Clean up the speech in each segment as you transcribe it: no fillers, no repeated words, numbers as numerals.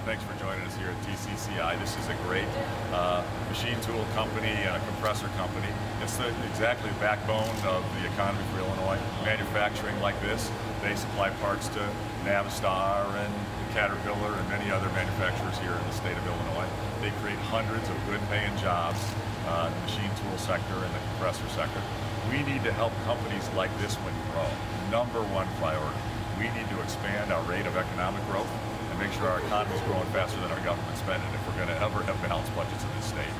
Thanks for joining us here at TCCI. This is a great machine tool company and a compressor company. It's exactly the backbone of the economy for Illinois. Manufacturing like this, they supply parts to Navistar and Caterpillar and many other manufacturers here in the state of Illinois. They create hundreds of good-paying jobs in the machine tool sector and the compressor sector. We need to help companies like this one grow. Number one priority. We need to expand our rate of economic growth and make sure our economy is growing faster than our government spending if we're going to ever have balanced budgets in this state.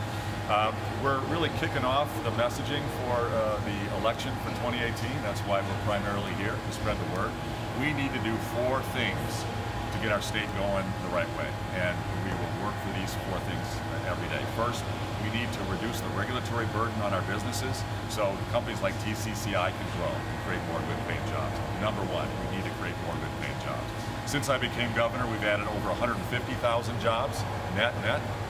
We're really kicking off the messaging for the election for 2018. That's why we're primarily here, to spread the word. We need to do 4 things to get our state going the right way, and we will work for these 4 things every day. First, we need to reduce the regulatory burden on our businesses so companies like TCCI can grow and create more good-paying jobs. Number 1, we need to create more good-paying jobs. Since I became governor, we've added over 150,000 jobs, net.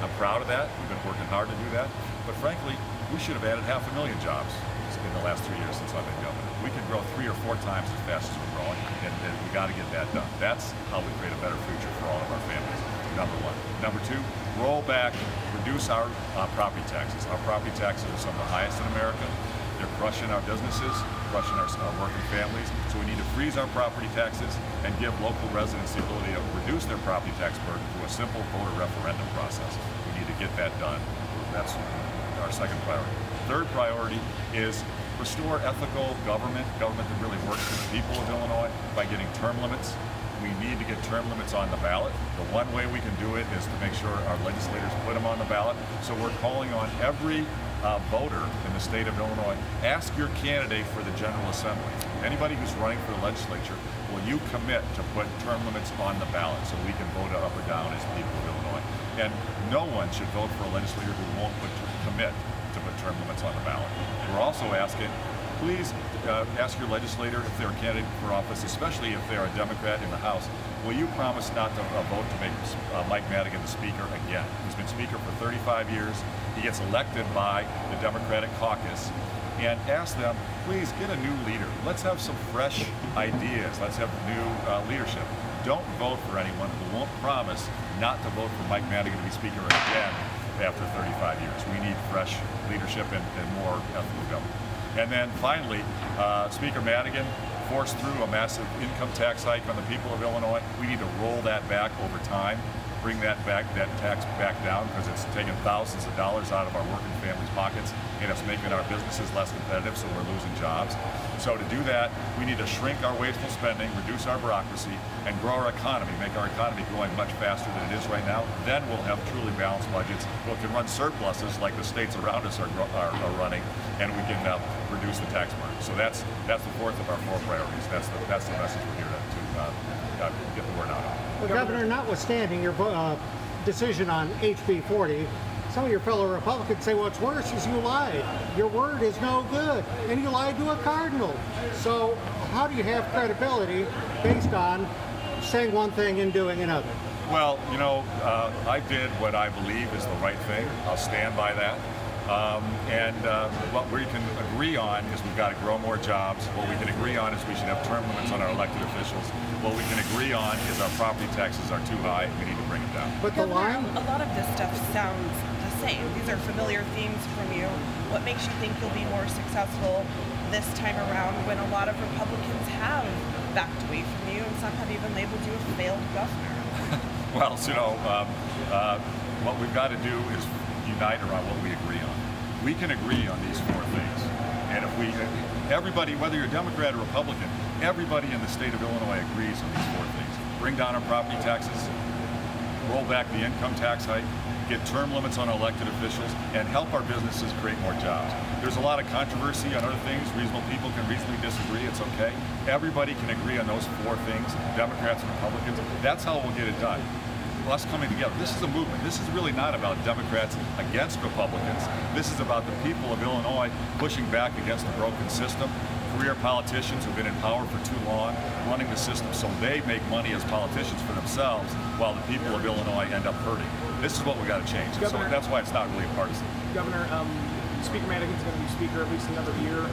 I'm proud of that. We've been working hard to do that. But frankly, we should have added 500,000 jobs in the last 3 years since I've been governor. We can grow 3 or 4 times as fast as we're growing, and we got to get that done. That's how we create a better future for all of our families. Number 1. Number 2, roll back, reduce our property taxes. Our property taxes are some of the highest in America. They're crushing our businesses, crushing our working families. So we need to freeze our property taxes and give local residents the ability to reduce their property tax burden through a simple voter referendum process. We need to get that done. That's our second priority. Third priority is restore ethical government that really works for the people of Illinois by getting term limits. We need to get term limits on the ballot. The one way we can do it is to make sure our legislators put them on the ballot. So we're calling on every voter in the state of Illinois, ask your candidate for the General Assembly. Anybody who's running for the legislature, will you commit to put term limits on the ballot so we can vote up or down as people of Illinois? And no one should vote for a legislator who won't commit to put term limits on the ballot. We're also asking, please ask your legislator if they're a candidate for office, especially if they're a Democrat in the House, will you promise not to vote to make Mike Madigan the Speaker again? He's been Speaker for 35 years. He gets elected by the Democratic caucus. And ask them, please get a new leader. Let's have some fresh ideas. Let's have new leadership. Don't vote for anyone who won't promise not to vote for Mike Madigan to be Speaker again after 35 years. We need fresh leadership and more ethical government. And then finally, Speaker Madigan forced through a massive income tax hike on the people of Illinois. We need to roll that back over time, bring that tax back down, because it's taking thousands of dollars out of our working families' pockets, and it's making our businesses less competitive, so we're losing jobs. So to do that, we need to shrink our wasteful spending, reduce our bureaucracy, and grow our economy, make our economy growing much faster than it is right now. Then we'll have truly balanced budgets. We can run surpluses like the states around us are running, and we can reduce the tax burden. So that's the fourth of our 4 priorities. That's the message we're here to get the word out on. Well, Governor, notwithstanding your decision on HB 40, some of your fellow Republicans say what's worse is you lied. Your word is no good, and you lied to a cardinal. So how do you have credibility based on saying one thing and doing another? Well, you know, I did what I believe is the right thing. I'll stand by that. What we can agree on is we've got to grow more jobs. What we can agree on is we should have term limits on our elected officials. What we can agree on is our property taxes are too high and we need to bring it down. But the line? A lot of this stuff sounds the same. These are familiar themes from you. What makes you think you'll be more successful this time around when a lot of Republicans have backed away from you and some have even labeled you a failed governor? Well, you know, what we've got to do is unite around what we agree on. We can agree on these 4 things. And if everybody, whether you're a Democrat or Republican, everybody in the state of Illinois agrees on these 4 things. Bring down our property taxes, roll back the income tax hike, get term limits on elected officials, and help our businesses create more jobs. There's a lot of controversy on other things. Reasonable people can reasonably disagree. It's okay. Everybody can agree on those 4 things, Democrats and Republicans. That's how we'll get it done. Us coming together. This is a movement. This is really not about Democrats against Republicans. This is about the people of Illinois pushing back against the broken system. Career politicians who've been in power for too long, running the system so they make money as politicians for themselves, while the people of Illinois end up hurting. This is what we got to change. Governor, so that's why it's not really a partisan. Governor, Speaker Madigan's going to be Speaker at least another year.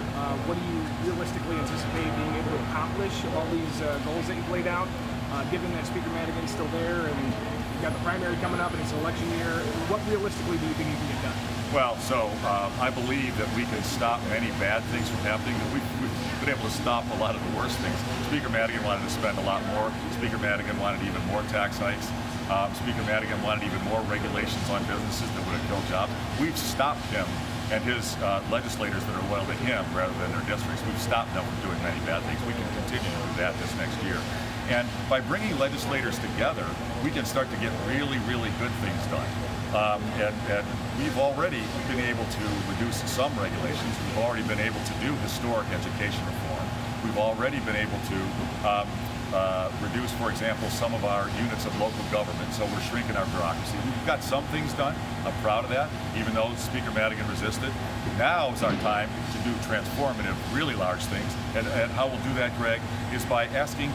What do you realistically anticipate being able to accomplish all these goals that you've laid out? Given that Speaker Madigan's still there and you've got the primary coming up and it's an election year. What realistically do you think you can get done? Well, so I believe that we can stop many bad things from happening. We've been able to stop a lot of the worst things. Speaker Madigan wanted to spend a lot more. Speaker Madigan wanted even more tax hikes. Speaker Madigan wanted even more regulations on businesses that would have killed jobs. We've stopped him and his legislators that are loyal to him rather than their districts. We've stopped them from doing many bad things. We can continue to do that this next year. And by bringing legislators together, we can start to get really, really good things done. And we've already been able to reduce some regulations. We've already been able to do historic education reform. We've already been able to reduce, for example, some of our units of local government, so we're shrinking our bureaucracy. We've got some things done. I'm proud of that, even though Speaker Madigan resisted. Now is our time to do transformative, really large things. And how we'll do that, Greg, is by asking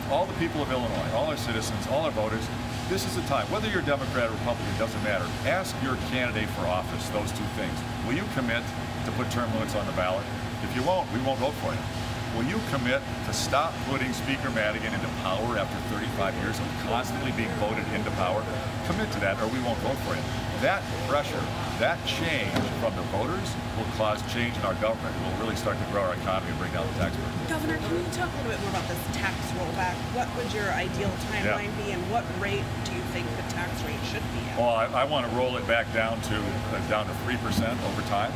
all the people of Illinois, all our citizens, all our voters, this is the time. Whether you're Democrat or Republican, doesn't matter. Ask your candidate for office those two things. Will you commit to put term limits on the ballot? If you won't, we won't vote for you. Will you commit to stop putting Speaker Madigan into power after 35 years of constantly being voted into power? Commit to that or we won't vote for you. That pressure, that change from the voters will cause change in our government. We'll really start to grow our economy and bring down the tax burden. Governor, can you talk a little bit more about this tax rollback? What would your ideal timeline be, and what rate do you think the tax rate should be at? Well, I want to roll it back down to 3% over time.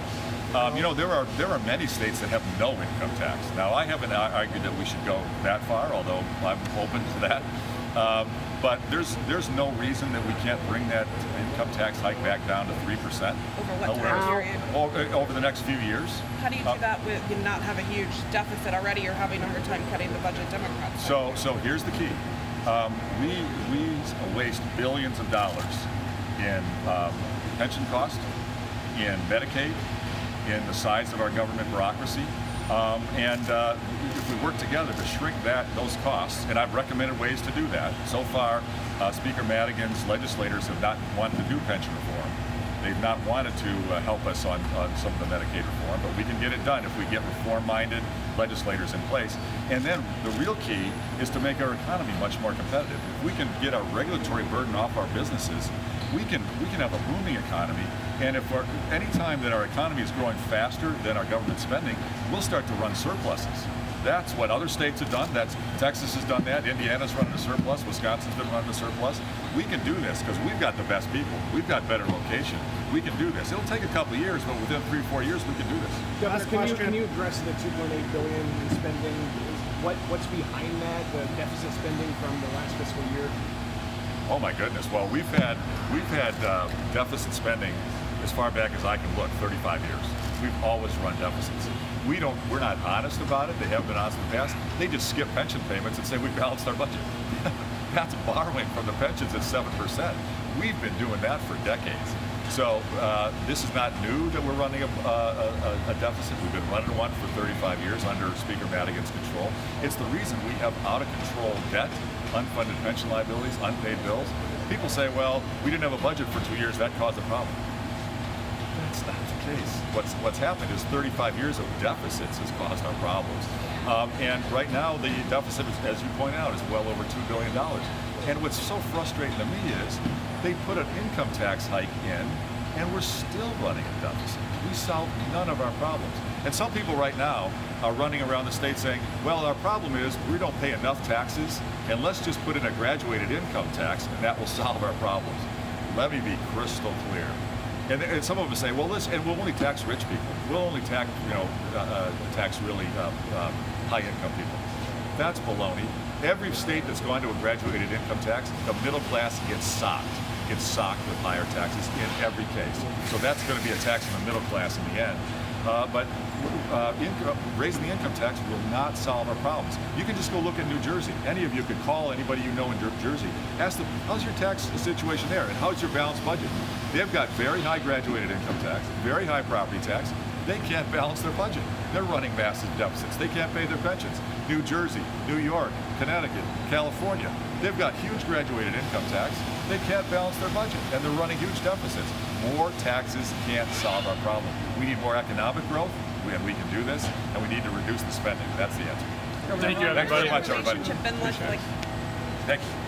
You know, there are many states that have no income tax. Now, I haven't argued that we should go that far, although I'm open to that. But there's no reason that we can't bring that income tax hike back down to 3%. Over what time period? Over the next few years. How do you do that with you not have a huge deficit already or having a hard time cutting the budget Democrats? So here's the key. We waste billions of dollars in pension costs, in Medicaid, in the size of our government bureaucracy. If we work together to shrink those costs, and I've recommended ways to do that. So far, Speaker Madigan's legislators have not wanted to do pension reform. They've not wanted to help us on some of the Medicaid reform, but we can get it done if we get reform-minded legislators in place. And then the real key is to make our economy much more competitive. If we can get our regulatory burden off our businesses, we can have a booming economy. And if any time that our economy is growing faster than our government spending, we'll start to run surpluses. That's what other states have done. Texas has done that. Indiana's running a surplus. Wisconsin's been running a surplus. We can do this because we've got the best people. We've got better location. We can do this. It'll take a couple of years, but within 3 or 4 years, we can do this. Governor, can you address the $2.8 billion in spending? What's behind that? The deficit spending from the last fiscal year? Oh my goodness! Well, we've had deficit spending as far back as I can look, 35 years. We've always run deficits. We're not honest about it. They haven't been honest in the past. They just skip pension payments and say we balanced our budget. That's borrowing from the pensions at 7%. We've been doing that for decades. So this is not new that we're running a deficit. We've been running one for 35 years under Speaker Madigan's control. It's the reason we have out of control debt, unfunded pension liabilities, unpaid bills. People say, well, we didn't have a budget for 2 years, that caused a problem. That's not the case. What's happened is 35 years of deficits has caused our problems. And right now, the deficit, as you point out, is well over $2 billion. And what's so frustrating to me is they put an income tax hike in, and we're still running a deficit. We solved none of our problems. And some people right now are running around the state saying, well, our problem is we don't pay enough taxes, and let's just put in a graduated income tax, and that will solve our problems. Let me be crystal clear. And some of us say, well, and we'll only tax rich people. We'll only tax, tax really high-income people. That's baloney. Every state that's gone to a graduated income tax, the middle class gets socked with higher taxes in every case. So that's going to be a tax on the middle class in the end. But raising the income tax will not solve our problems. You can just go look at New Jersey. Any of you could call anybody you know in New Jersey, ask them, how's your tax situation there, and how's your balanced budget? They've got very high graduated income tax, very high property tax. They can't balance their budget. They're running massive deficits. They can't pay their pensions. New Jersey, New York, Connecticut, California, they've got huge graduated income tax. They can't balance their budget, and they're running huge deficits. More taxes can't solve our problem. We need more economic growth, and we can do this, and we need to reduce the spending. That's the answer. Thank you, everybody. Thanks very much, everybody. Relationship been like Thank you.